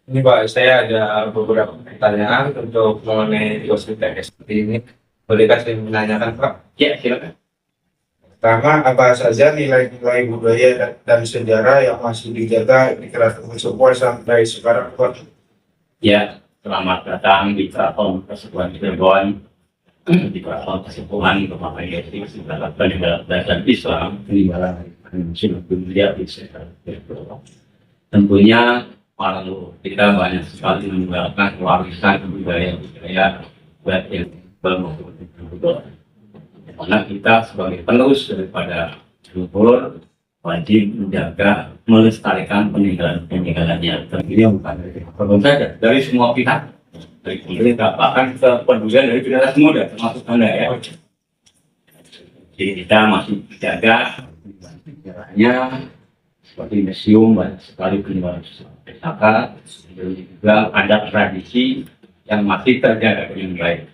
Ini Pak, saya ada beberapa pertanyaan untuk mengenai UTS seperti ini. Boleh kasih menanyakan Pak? Ya, silakan. Pertama, apa saja nilai-nilai budaya dan sejarah yang masih dijaga di Keraton Kasepuhan sampai sekarang Pak? Ya, selamat datang di Keraton Kasepuhan Cirebon. Di Keraton Kasepuhan Bapak Yesi segala peninggalan dan Islam peninggalan sudah dunia di sekitar Cirebon. Tentunya kita banyak sekali meninggalkan warisan budaya baik yang maupun karena kita sebagai penerus daripada leluhur wajib menjaga melestarikan peninggalannya. Tentunya bukan saja dari semua pihak, dari pemerintah bahkan kepedulian dari generasi muda termasuk Anda ya. Jadi kita masih menjaga peninggalannya seperti museum, banyak sekali peninggalan pusaka, juga ada tradisi yang masih terjaga dengan baik.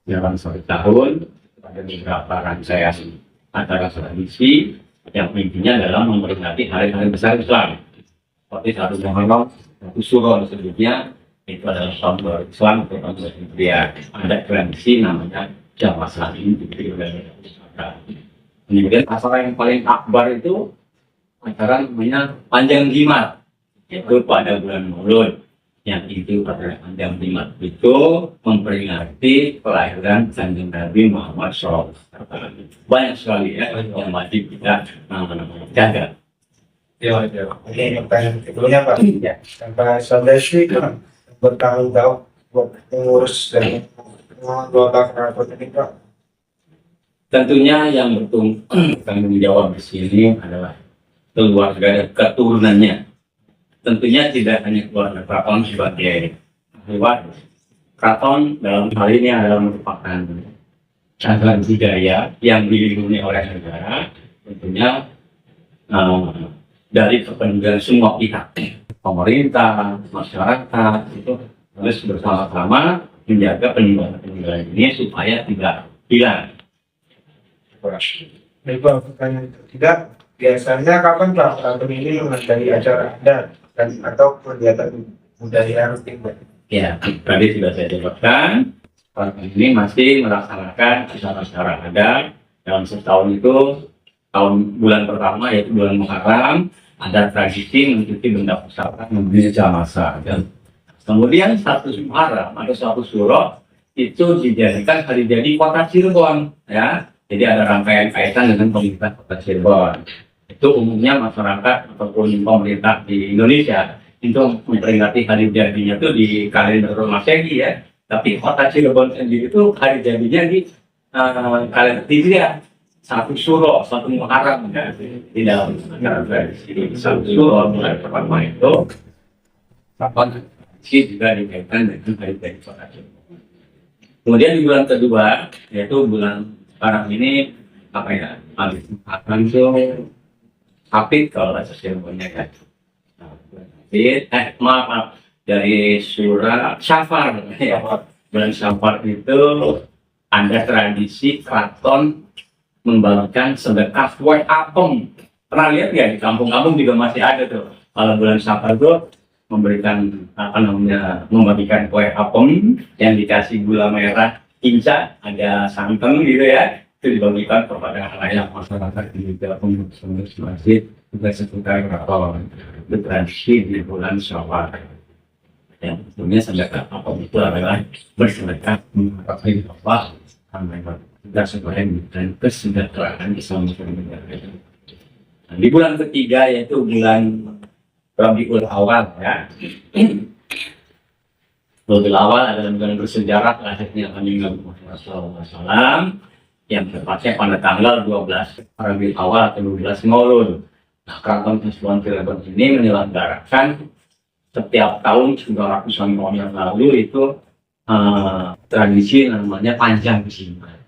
Dalam satu tahun ada beberapa rangkaian acara tradisi yang intinya dalam memperingati hari-hari besar Islam. Seperti satu Muharram, satu Syuro sebelumnya itu adalah tahun baru Islam atau tahun baru Hijriah. Ada tradisi namanya Jawa Salim di pusaka. Kemudian acara yang paling akbar itu acara namanya Panjang Jimat, itu pada bulan Maulud. Yang itu pada Panjang Jimat itu memperingati kelahiran Kanjeng Nabi Muhammad SAW. Banyak sekali ya yang wajib kita jaga. Ya. Ini pertanyaan kedua Pak. Ya. Tanpa Saudari kan bertanggung jawab buat mengurus dan mengelola keraton ini Pak. Tentunya yang bertanggung jawab di sini adalah keluarga dan keturunannya. Tentunya tidak hanya keluarga keraton sebagai lewat keraton dalam hal ini adalah merupakan cagar budaya yang dilindungi oleh negara. Tentunya dari kepentingan semua pihak, pemerintah, masyarakat itu harus bersama-sama menjaga peninggalan ini supaya tidak hilang. Baik Pak, pertanyaan ketiga, biasanya kapan Pak keraton ini mengadakan acara adat dan atau kegiatan budaya rutin Pak? Ya, tadi sudah saya jelaskan. Keraton ini masih melaksanakan acara-acara adat dalam setahun itu. Bulan pertama yaitu bulan Muharram ada tradisi mencuci benda pusaka membeli jamasa. Dan kemudian satu Muharram atau satu Syuro itu dijadikan hari jadi kota Cirebon ya. Jadi ada rangkaian kaitan dengan pemerintah kota Cirebon. Itu umumnya masyarakat ataupun pemerintah di Indonesia itu memperingati hari jadinya itu di kalender Masehi ya. Tapi kota Cirebon sendiri itu hari jadinya di kalender Hijriah. Satu Syuro, satu Muharram ya. Di dalam acara tradisi satu Syuro mulai pertama itu tradisi juga dikaitkan dengan hari jadi kota Cirebon. Kemudian di bulan kedua yaitu bulan sekarang ini apa ya? Akan itu Hafid kalau bahasa Cirebonnya ya. Maaf dari surah Syafar ya. Bulan Syafar itu ada tradisi keraton membagikan sedekah kue apem. Pernah lihat ya di kampung-kampung juga masih ada tuh. Kalau bulan Syafar itu memberikan membagikan kue apem yang dikasih gula merah kinca, ada santan gitu ya. Itu dibagikan kepada halayak masyarakat di pengurus masjid juga seputar keraton. Itu tradisi di bulan Syawal. Yang tentunya sedekah apem itu adalah bersedekah menghargai Allah dan sebagai dan kesejahteraan Islam. Di bulan ketiga yaitu bulan Rabiul Awal ya. Rabiul Awal adalah bulan bersejarah lahirnya Nabi Muhammad SAW yang tepatnya pada tanggal 12 Rabiul Awal atau 12 Maulud. Nah, Keraton Kasunanan Cirebon ini menyelenggarakan setiap tahun sudah ratusan tahun yang lalu itu tradisi namanya Panjang Jimat.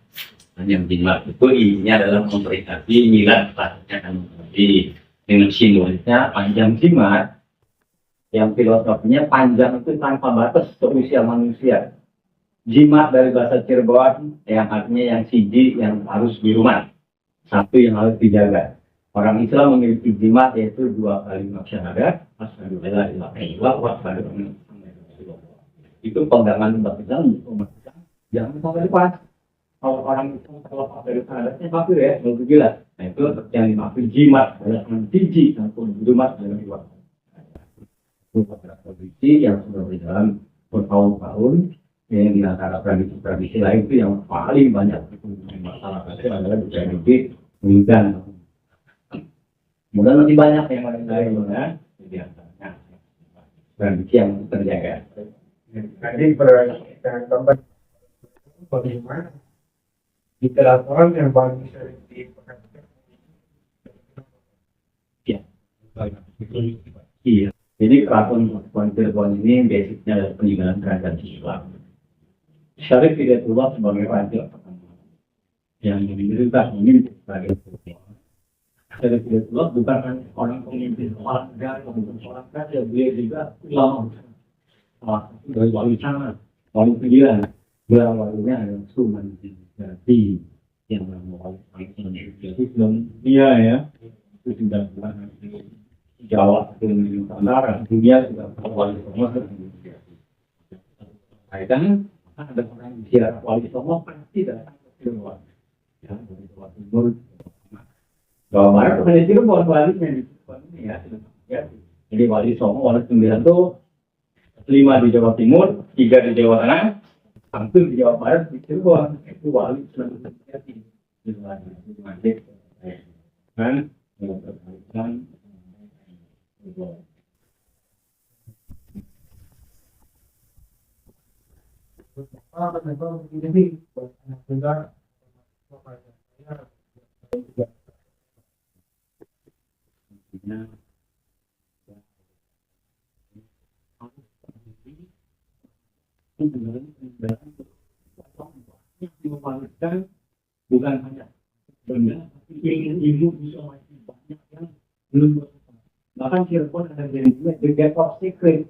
Panjang Jimat itu ini adalah memperingati milad Raja Nabi dengan simbolnya Panjang Jimat, yang filosofinya panjang itu tanpa batas usia manusia. Jimat dari bahasa Cirebon yang artinya yang siji yang harus di rumah, satu yang harus dijaga. Orang Islam memiliki jimat yaitu 2 kalimat syahadat, asyhadu alla ilaha illallah wa asyhadu anna muhammadar rasulullah. Itu pegangan umat Islam, jangan sampai lupa. Kalau orang itu terlepas dari syahadatnya kafir ya, kalau gila. Nah itu yang dimaksud jimat, adalah siji ataupun jimat dalam jiwa. Itu beberapa tradisi yang sudah berjalan bertahun-tahun. Yang di antara tradisi-tradisi lain itu yang paling banyak masyarakatnya adalah budaya hidup dan kemudian masih banyak yang lain ya, jadi antaranya tradisi yang terjaga. Jadi tempat bagaimana di keraton yang paling sering diperhatikan. Ya, iya. Jadi keraton Cirebon ini basicnya adalah peninggalan kerajaan Islam. Syarif Hidayatullah sebagai raja pertama yang diberitakan ini sebagai Syarif Hidayatullah bukan orang pemimpin warga, pemimpin orang raja, dia juga ulama. Dari wali sana, wali pilihan, walinya adalah Sunan Jati yang wali jadi sebelum dia ya itu sudah Jawa itu Nusantara, dunia sudah wali semua. Kaitan ada orang ziarah wali semua pasti datang ke Cirebon. Ya, dari Jawa Timur, Jawa Barat hanya Cirebon walinya di Cirebon ini ya. Jadi wali semua wali 9 itu 5 di Jawa Timur, 3 di Jawa Tengah, 1 di Jawa Barat di Cirebon. Itu wali Sunan Jati. Kan? Ini benar bukan hanya benda, tapi ilmu bisa masih banyak yang belum berkembang. Bahkan Cirebon ada The Gate of Secret,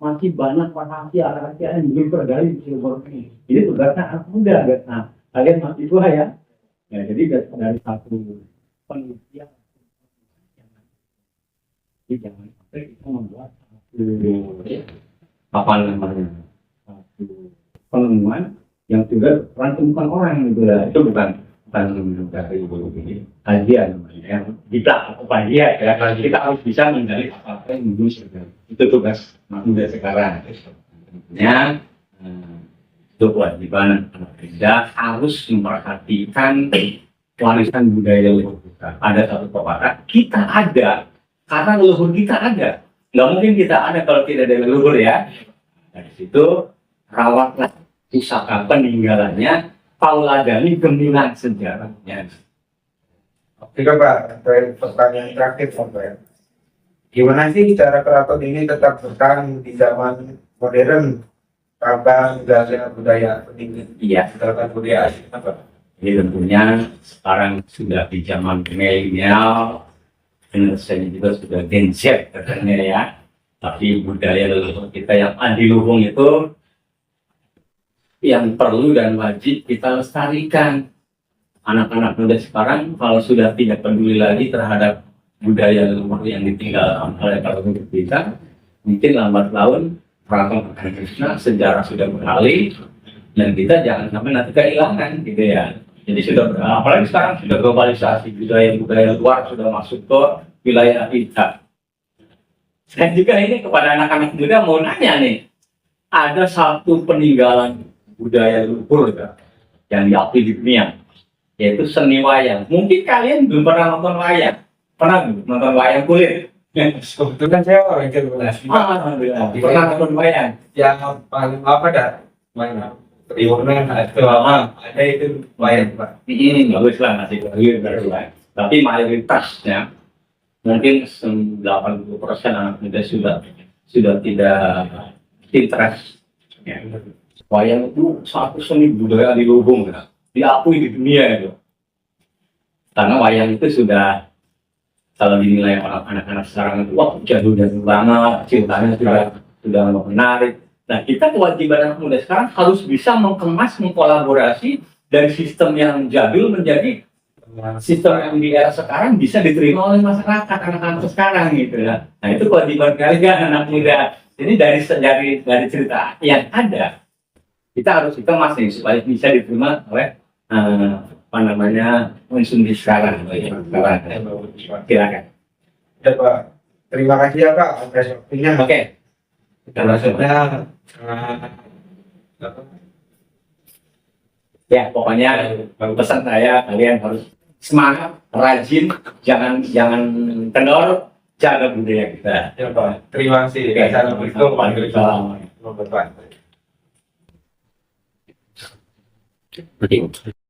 masih banyak rahasia yang belum tergali di Cirebon ini. Jadi tugasnya anak muda, nah kalian masih tua ya. Ya jadi dari satu penelitian, jadi jangan sampai kita membuat satu namanya satu penemuan yang sudah rangkuman orang gitu ya. Itu bukan dari kajian namanya yang kita upaya ya. Kita harus bisa menggali apa yang dulu sudah. Itu tugas anak muda sekarang. Ya, itu kewajiban anak muda harus memperhatikan warisan budaya leluhur kita. Ada satu pepatah, kita ada karena leluhur kita ada. Nggak mungkin kita ada kalau tidak ada leluhur ya. Dari situ rawatlah pusaka peninggalannya, pauladani gemilang sejarahnya. Oke Pak, pertanyaan terakhir Pak. Gimana sih cara keraton ini tetap bertahan di zaman modern tanpa menjaga budaya peninggalan? Iya, Menjaga budaya asli apa? ini tentunya sekarang sudah di zaman milenial, generasinya juga sudah Gen Z katanya ya. Tapi budaya leluhur kita yang adiluhung itu yang perlu dan wajib kita lestarikan. Anak-anak muda sekarang kalau sudah tidak peduli lagi terhadap budaya leluhur yang ditinggalkan oleh para leluhur kita, mungkin lambat laun Keraton Krishna sejarah sudah beralih dan kita jangan sampai nanti kehilangan gitu ya. Jadi sudah apalagi sekarang sudah globalisasi, budaya luar sudah masuk ke wilayah kita. Saya juga ini kepada anak-anak muda mau nanya nih, ada satu peninggalan budaya leluhur yang diakui di dunia, yaitu seni wayang. Mungkin kalian belum pernah nonton wayang, pernah nonton wayang kulit? Kebetulan saya orang Cirebon. Alhamdulillah, pernah nonton wayang. Yang paling apa dah? Mana? Triwulan ada itu wayang Pak. Ini bagus lah masih bagus. Tapi mayoritasnya mungkin 80% anak muda sudah tidak interest. Ya. Wayang itu satu seni budaya di Lubung, ya. Diakui di dunia itu. Karena wayang itu sudah, kalau dinilai orang anak-anak sekarang itu, wah jadul banget, cintanya sudah menarik. Nah, kita kewajiban anak muda sekarang harus bisa mengemas, mengkolaborasi dari sistem yang jadul menjadi sistem yang di era sekarang bisa diterima oleh masyarakat anak-anak sekarang gitu ya. Nah, itu kewajiban kalian anak muda. Ini dari cerita yang ada, kita harus nih supaya bisa diterima oleh apa namanya konsumsi sekarang. Silakan. Ya Pak, terima kasih ya Pak atas waktunya. Oke. Maksudnya Ya, pokoknya pesan saya, kalian harus semangat, rajin, jangan kendor, jaga budaya kita. ya Pak, terima kasih. Oke. Assalamualaikum warahmatullahi wabarakatuh. Oke.